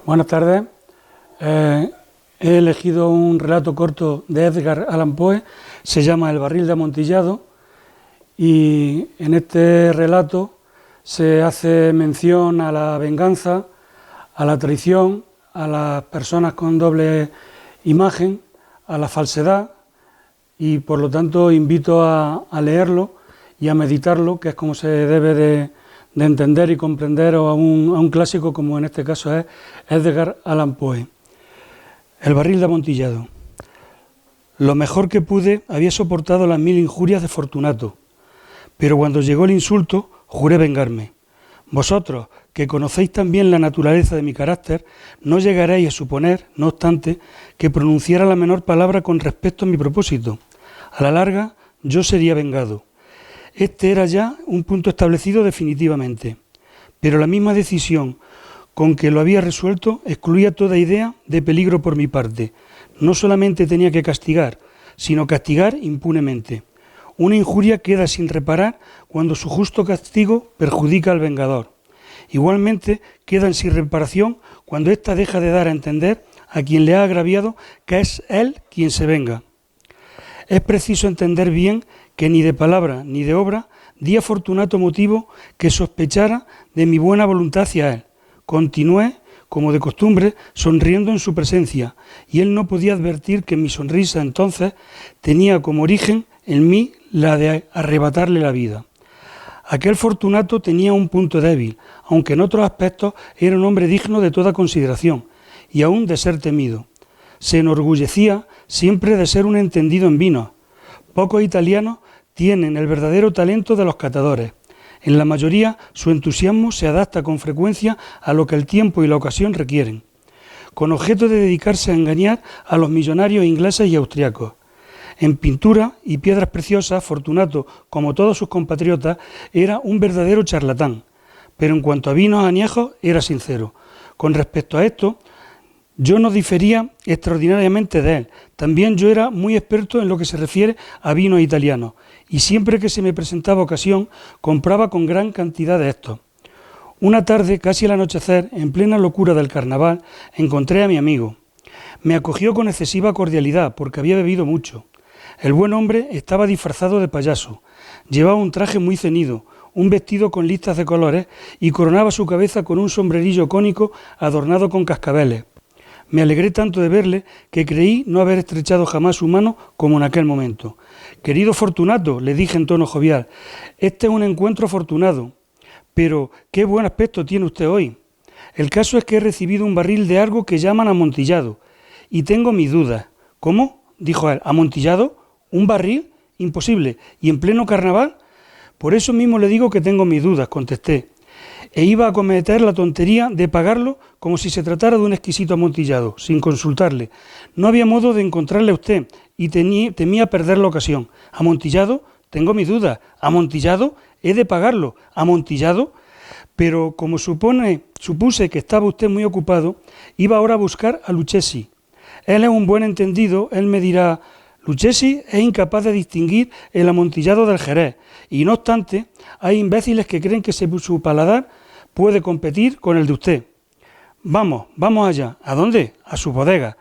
Buenas tardes. He elegido un relato corto de Edgar Allan Poe, se llama El barril de Amontillado, y en este relato se hace mención a la venganza, a la traición, a las personas con doble imagen, a la falsedad, y por lo tanto invito a leerlo y a meditarlo, que es como se debe de entender y comprender a un clásico como en este caso es Edgar Allan Poe. El barril de Amontillado. Lo mejor que pude había soportado las 1000 injurias de Fortunato, pero cuando llegó el insulto juré vengarme. Vosotros, que conocéis también la naturaleza de mi carácter, no llegaréis a suponer, no obstante, que pronunciara la menor palabra con respecto a mi propósito. A la larga, yo sería vengado. Este era ya un punto establecido definitivamente, pero la misma decisión con que lo había resuelto excluía toda idea de peligro por mi parte. No solamente tenía que castigar, sino castigar impunemente. Una injuria queda sin reparar cuando su justo castigo perjudica al vengador. Igualmente quedan sin reparación cuando ésta deja de dar a entender a quien le ha agraviado que es él quien se venga. Es preciso entender bien que ni de palabra ni de obra di a Fortunato motivo que sospechara de mi buena voluntad hacia él. Continué, como de costumbre, sonriendo en su presencia, y él no podía advertir que mi sonrisa entonces tenía como origen en mí la de arrebatarle la vida. Aquel Fortunato tenía un punto débil, aunque en otros aspectos era un hombre digno de toda consideración, y aún de ser temido. Se enorgullecía siempre de ser un entendido en vinos. Pocos italianos tienen el verdadero talento de los catadores. En la mayoría, su entusiasmo se adapta con frecuencia a lo que el tiempo y la ocasión requieren, con objeto de dedicarse a engañar a los millonarios ingleses y austriacos. En pintura y piedras preciosas, Fortunato, como todos sus compatriotas, era un verdadero charlatán, pero en cuanto a vinos añejos, era sincero. Con respecto a esto, yo no difería extraordinariamente de él. También yo era muy experto en lo que se refiere a vinos italianos, y siempre que se me presentaba ocasión, compraba con gran cantidad de estos. Una tarde, casi al anochecer, en plena locura del carnaval, encontré a mi amigo. Me acogió con excesiva cordialidad, porque había bebido mucho. El buen hombre estaba disfrazado de payaso, llevaba un traje muy ceñido, un vestido con listas de colores, y coronaba su cabeza con un sombrerillo cónico adornado con cascabeles. Me alegré tanto de verle que creí no haber estrechado jamás su mano como en aquel momento. «Querido Fortunato», le dije en tono jovial, «este es un encuentro afortunado, pero qué buen aspecto tiene usted hoy. El caso es que he recibido un barril de algo que llaman amontillado, y tengo mis dudas». «¿Cómo?», dijo él, «¿amontillado? ¿Un barril? Imposible. ¿Y en pleno carnaval?». «Por eso mismo le digo que tengo mis dudas», contesté, e iba a cometer la tontería de pagarlo como si se tratara de un exquisito amontillado, sin consultarle. No había modo de encontrarle a usted y temía perder la ocasión. ¿Amontillado? Tengo mis dudas. ¿Amontillado? He de pagarlo. ¿Amontillado? Pero como supuse que estaba usted muy ocupado, iba ahora a buscar a Lucchesi. Él es un buen entendido, él me dirá: Lucchesi es incapaz de distinguir el amontillado del Jerez, y no obstante, hay imbéciles que creen que su paladar puede competir con el de usted. Vamos allá. ¿A dónde? A su bodega.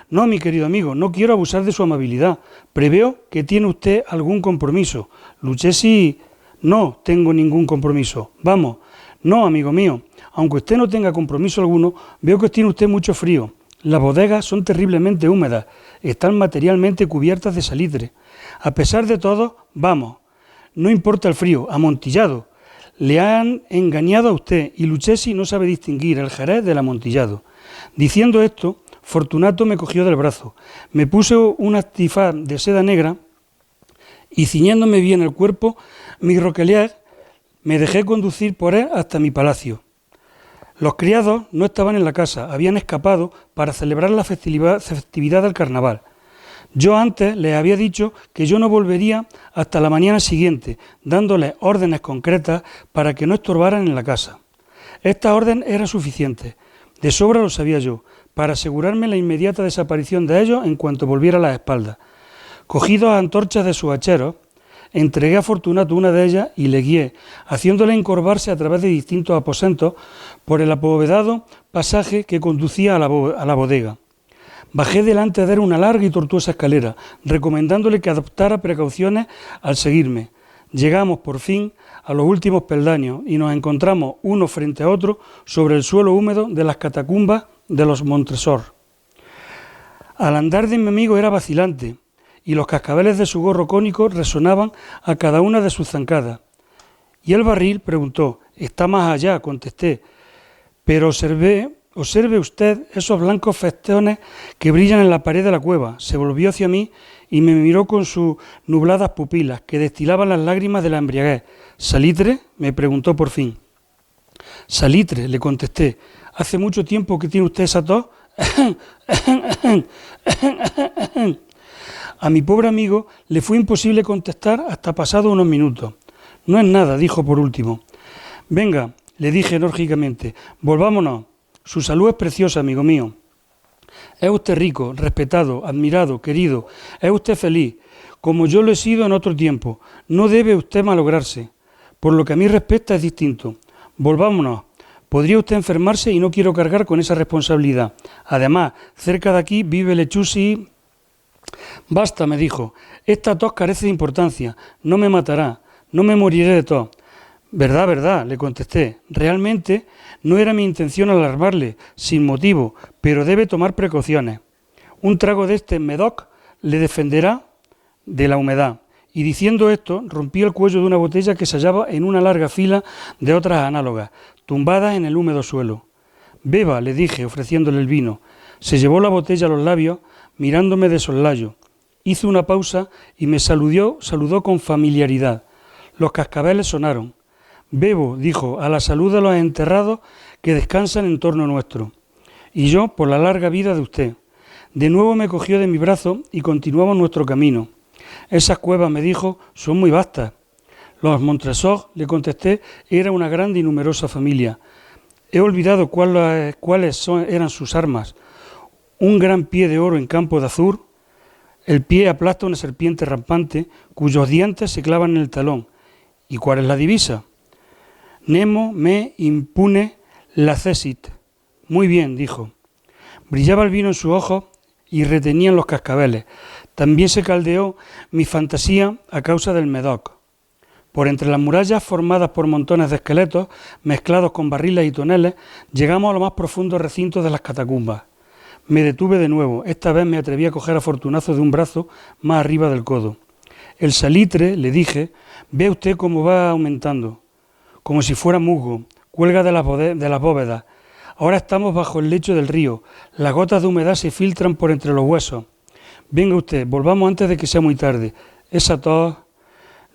No, mi querido amigo, no quiero abusar de su amabilidad. Preveo que tiene usted algún compromiso. Lucchesi, no tengo ningún compromiso. Vamos. No, amigo mío, aunque usted no tenga compromiso alguno, veo que tiene usted mucho frío. Las bodegas son terriblemente húmedas, están materialmente cubiertas de salitre. A pesar de todo, vamos. No importa el frío, amontillado. Le han engañado a usted y Lucchesi no sabe distinguir el Jerez del amontillado. Diciendo esto, Fortunato me cogió del brazo, me puso un antifaz de seda negra y ciñéndome bien el cuerpo, mi roquelier, me dejé conducir por él hasta mi palacio. Los criados no estaban en la casa, habían escapado para celebrar la festividad del carnaval. Yo antes les había dicho que yo no volvería hasta la mañana siguiente, dándoles órdenes concretas para que no estorbaran en la casa. Esta orden era suficiente, de sobra lo sabía yo, para asegurarme la inmediata desaparición de ellos en cuanto volviera a las espaldas. Cogí 2 antorchas de sus hacheros, Entregué a Fortunato una de ellas y le guié, haciéndole encorvarse a través de distintos aposentos por el abovedado pasaje que conducía a la bodega. Bajé delante de él una larga y tortuosa escalera, recomendándole que adoptara precauciones al seguirme. Llegamos, por fin, a los últimos peldaños y nos encontramos uno frente a otro sobre el suelo húmedo de las catacumbas de los Montresor. Al andar de mi amigo era vacilante y los cascabeles de su gorro cónico resonaban a cada una de sus zancadas. ¿Y el barril?, preguntó. «Está más allá», contesté, «pero observe usted esos blancos festones que brillan en la pared de la cueva». Se volvió hacia mí y me miró con sus nubladas pupilas, que destilaban las lágrimas de la embriaguez. «¿Salitre?», me preguntó por fin. «Salitre», le contesté. «¿Hace mucho tiempo que tiene usted esa tos?» A mi pobre amigo le fue imposible contestar hasta pasados unos minutos. «No es nada», dijo por último. «Venga», le dije enérgicamente, «volvámonos. Su salud es preciosa, amigo mío. Es usted rico, respetado, admirado, querido. Es usted feliz, como yo lo he sido en otro tiempo. No debe usted malograrse. Por lo que a mí respecta es distinto. Volvámonos. Podría usted enfermarse y no quiero cargar con esa responsabilidad. Además, cerca de aquí vive Lechusi». «Basta», me dijo. «Esta tos carece de importancia. No me matará. No me moriré de tos». «Verdad, verdad», le contesté. «Realmente no era mi intención alarmarle, sin motivo, pero debe tomar precauciones. Un trago de este Medoc le defenderá de la humedad». Y diciendo esto, rompí el cuello de una botella que se hallaba en una larga fila de otras análogas, tumbadas en el húmedo suelo. «Beba», le dije, ofreciéndole el vino. Se llevó la botella a los labios, mirándome de soslayo. Hizo una pausa y me saludó con familiaridad. Los cascabeles sonaron. «Bebo», dijo, «a la salud de los enterrados que descansan en torno nuestro. Y yo por la larga vida de usted». De nuevo me cogió de mi brazo y continuamos nuestro camino. «Esas cuevas», me dijo, «son muy vastas». Los Montresor, le contesté, era una grande y numerosa familia. He olvidado cuáles eran sus armas. Un gran pie de oro en campo de azur. El pie aplasta una serpiente rampante cuyos dientes se clavan en el talón. ¿Y cuál es la divisa? «Nemo me impune lacessit». «Muy bien», dijo. Brillaba el vino en sus ojos y retenían los cascabeles. También se caldeó mi fantasía a causa del Medoc. Por entre las murallas formadas por montones de esqueletos, mezclados con barriles y toneles, llegamos a los más profundos recintos de las catacumbas. Me detuve de nuevo. Esta vez me atreví a coger a Fortunato de un brazo más arriba del codo. «El salitre», le dije, «ve usted cómo va aumentando, como si fuera musgo, cuelga de las bóvedas. Ahora estamos bajo el lecho del río. Las gotas de humedad se filtran por entre los huesos. Venga usted, volvamos antes de que sea muy tarde. Esa tos...»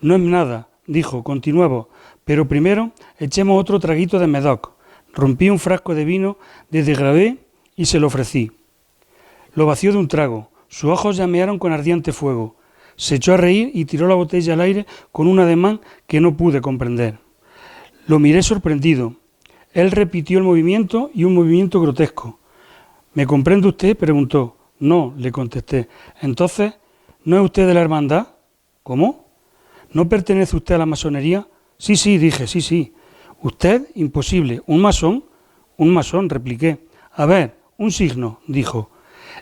«No es nada», dijo, «continuemos, pero primero echemos otro traguito de Medoc». Rompí un frasco de vino de Gravé y se lo ofrecí. Lo vació de un trago. Sus ojos llamearon con ardiente fuego. Se echó a reír y tiró la botella al aire con un ademán que no pude comprender. Lo miré sorprendido. Él repitió el movimiento y un movimiento grotesco. «¿Me comprende usted?», preguntó. «No», le contesté. «Entonces, ¿no es usted de la hermandad?» «¿Cómo? ¿No pertenece usted a la masonería?» Sí, dije, sí. «¿Usted? Imposible. ¿Un masón?» «Un masón», repliqué. «A ver, un signo», dijo.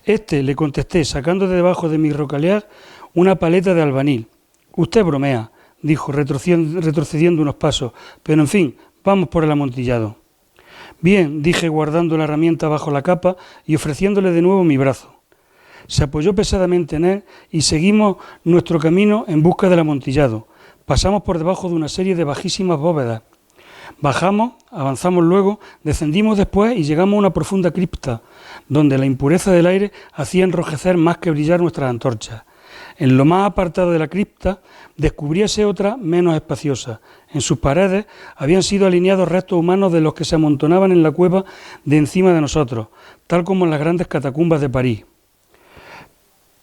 «Le contesté, sacando de debajo de mi rocalear una paleta de albanil». «Usted bromea», dijo, retrocediendo unos pasos, «pero en fin, vamos por el amontillado». «Bien», dije, guardando la herramienta bajo la capa y ofreciéndole de nuevo mi brazo. Se apoyó pesadamente en él y seguimos nuestro camino en busca del amontillado. Pasamos por debajo de una serie de bajísimas bóvedas. Bajamos, avanzamos luego, descendimos después y llegamos a una profunda cripta, donde la impureza del aire hacía enrojecer más que brillar nuestras antorchas. En lo más apartado de la cripta descubríase otra menos espaciosa. En sus paredes habían sido alineados restos humanos de los que se amontonaban en la cueva de encima de nosotros, tal como en las grandes catacumbas de París.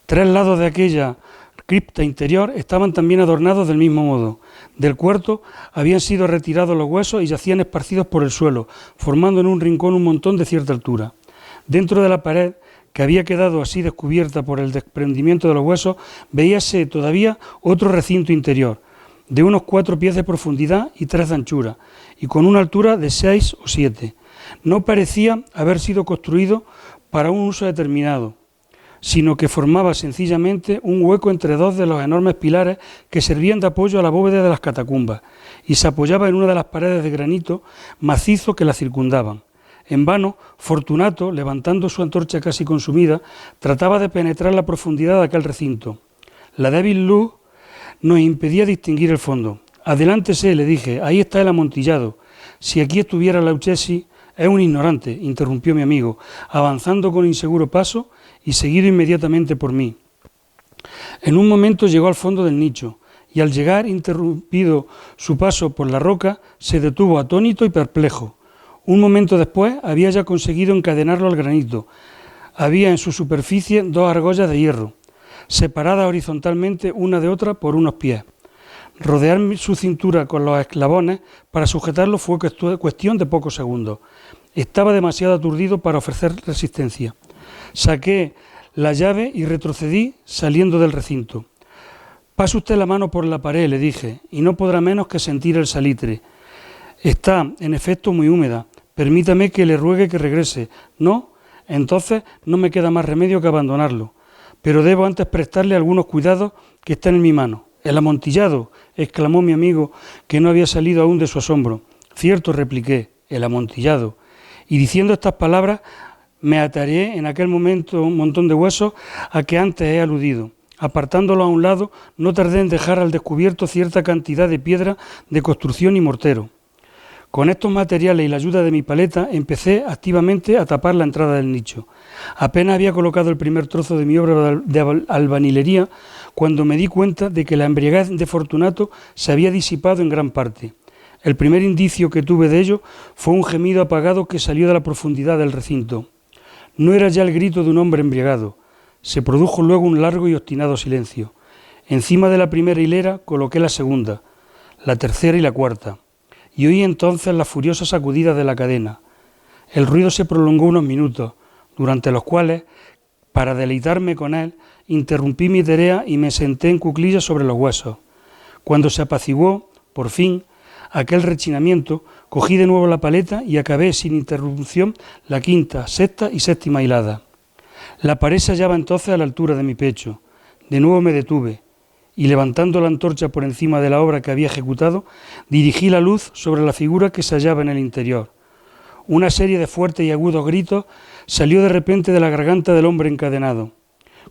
3 lados de aquella cripta interior estaban también adornados del mismo modo. Del cuarto habían sido retirados los huesos y yacían esparcidos por el suelo, formando en un rincón un montón de cierta altura. Dentro de la pared, que había quedado así descubierta por el desprendimiento de los huesos, veíase todavía otro recinto interior, de unos 4 pies de profundidad y 3 de anchura, y con una altura de 6 o 7. No parecía haber sido construido para un uso determinado, sino que formaba sencillamente un hueco entre 2 de los enormes pilares que servían de apoyo a la bóveda de las catacumbas, y se apoyaba en una de las paredes de granito macizo que la circundaban. En vano, Fortunato, levantando su antorcha casi consumida, trataba de penetrar la profundidad de aquel recinto. La débil luz nos impedía distinguir el fondo. «Adelántese», le dije, «ahí está el amontillado. Si aquí estuviera Lauchesi, es un ignorante», interrumpió mi amigo, avanzando con inseguro paso y seguido inmediatamente por mí. En un momento llegó al fondo del nicho, y al llegar, interrumpido su paso por la roca, se detuvo atónito y perplejo. Un momento después había ya conseguido encadenarlo al granito. Había en su superficie 2 argollas de hierro, separadas horizontalmente una de otra por unos pies. Rodear su cintura con los eslabones para sujetarlo fue cuestión de pocos segundos. Estaba demasiado aturdido para ofrecer resistencia. Saqué la llave y retrocedí saliendo del recinto. «Pase usted la mano por la pared», le dije, «y no podrá menos que sentir el salitre. Está, en efecto, muy húmeda. Permítame que le ruegue que regrese. ¿No? Entonces no me queda más remedio que abandonarlo. Pero debo antes prestarle algunos cuidados que están en mi mano». «El amontillado», exclamó mi amigo, que no había salido aún de su asombro. «Cierto», repliqué, «el amontillado». Y diciendo estas palabras, me atareé en aquel momento un montón de huesos a que antes he aludido. Apartándolo a un lado, no tardé en dejar al descubierto cierta cantidad de piedra de construcción y mortero. Con estos materiales y la ayuda de mi paleta empecé activamente a tapar la entrada del nicho. Apenas había colocado el primer trozo de mi obra de albañilería cuando me di cuenta de que la embriaguez de Fortunato se había disipado en gran parte. El primer indicio que tuve de ello fue un gemido apagado que salió de la profundidad del recinto. No era ya el grito de un hombre embriagado. Se produjo luego un largo y obstinado silencio. Encima de la primera hilera coloqué la segunda, la tercera y la cuarta, y oí entonces las furiosas sacudidas de la cadena. El ruido se prolongó unos minutos, durante los cuales, para deleitarme con él, interrumpí mi tarea y me senté en cuclillas sobre los huesos. Cuando se apaciguó, por fin, aquel rechinamiento, cogí de nuevo la paleta y acabé sin interrupción la quinta, sexta y séptima hilada. La pared se hallaba entonces a la altura de mi pecho. De nuevo me detuve y, levantando la antorcha por encima de la obra que había ejecutado, dirigí la luz sobre la figura que se hallaba en el interior. Una serie de fuertes y agudos gritos salió de repente de la garganta del hombre encadenado,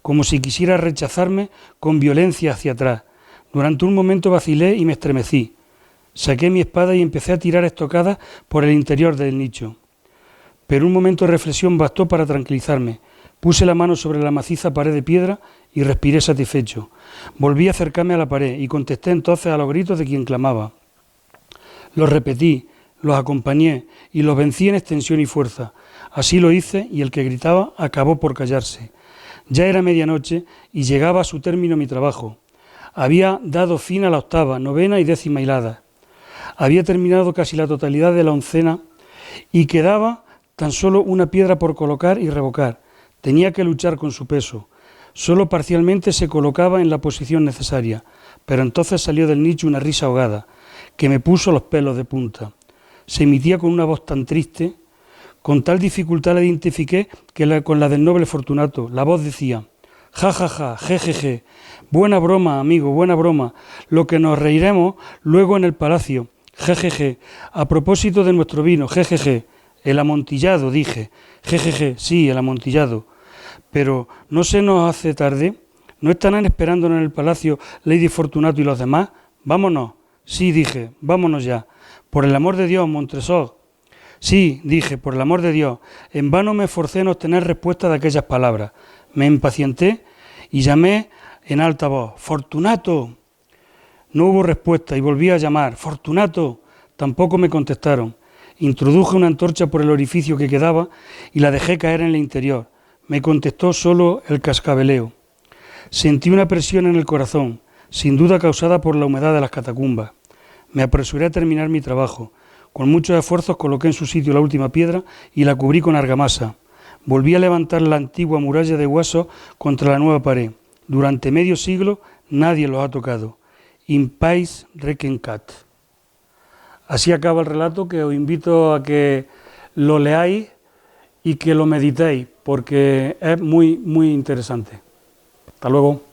como si quisiera rechazarme con violencia hacia atrás. Durante un momento vacilé y me estremecí. Saqué mi espada y empecé a tirar estocadas por el interior del nicho. Pero un momento de reflexión bastó para tranquilizarme. Puse la mano sobre la maciza pared de piedra y respiré satisfecho. Volví a acercarme a la pared y contesté entonces a los gritos de quien clamaba. Los repetí, los acompañé y los vencí en extensión y fuerza. Así lo hice y el que gritaba acabó por callarse. Ya era medianoche y llegaba a su término mi trabajo. Había dado fin a la octava, novena y décima hilada. Había terminado casi la totalidad de la oncena y quedaba tan solo una piedra por colocar y revocar. Tenía que luchar con su peso. Solo parcialmente se colocaba en la posición necesaria, pero entonces salió del nicho una risa ahogada, que me puso los pelos de punta. Se emitía con una voz tan triste, con tal dificultad la identifiqué con la del noble Fortunato. La voz decía: «Ja, ja, ja, je, je, je. Buena broma, amigo, buena broma. Lo que nos reiremos luego en el palacio. Je, je, je. A propósito de nuestro vino, je, je, je. El amontillado», dije. «Je, je, je. Sí, el amontillado. Pero ¿no se nos hace tarde? ¿No estarán esperándonos en el palacio Lady Fortunato y los demás? Vámonos». «Sí», dije, «vámonos ya». «Por el amor de Dios, Montresor». «Sí», dije, «por el amor de Dios». En vano me esforcé en obtener respuesta de aquellas palabras. Me impacienté y llamé en alta voz: «¡Fortunato!». No hubo respuesta y volví a llamar: «¡Fortunato!». Tampoco me contestaron. Introduje una antorcha por el orificio que quedaba y la dejé caer en el interior. Me contestó solo el cascabeleo. Sentí una presión en el corazón, sin duda causada por la humedad de las catacumbas. Me apresuré a terminar mi trabajo. Con muchos esfuerzos coloqué en su sitio la última piedra y la cubrí con argamasa. volví a levantar la antigua muralla de huesos contra la nueva pared. Durante medio siglo nadie los ha tocado. In pace requencat. Así acaba el relato, que os invito a que lo leáis y que lo meditéis, porque es muy, muy interesante. Hasta luego.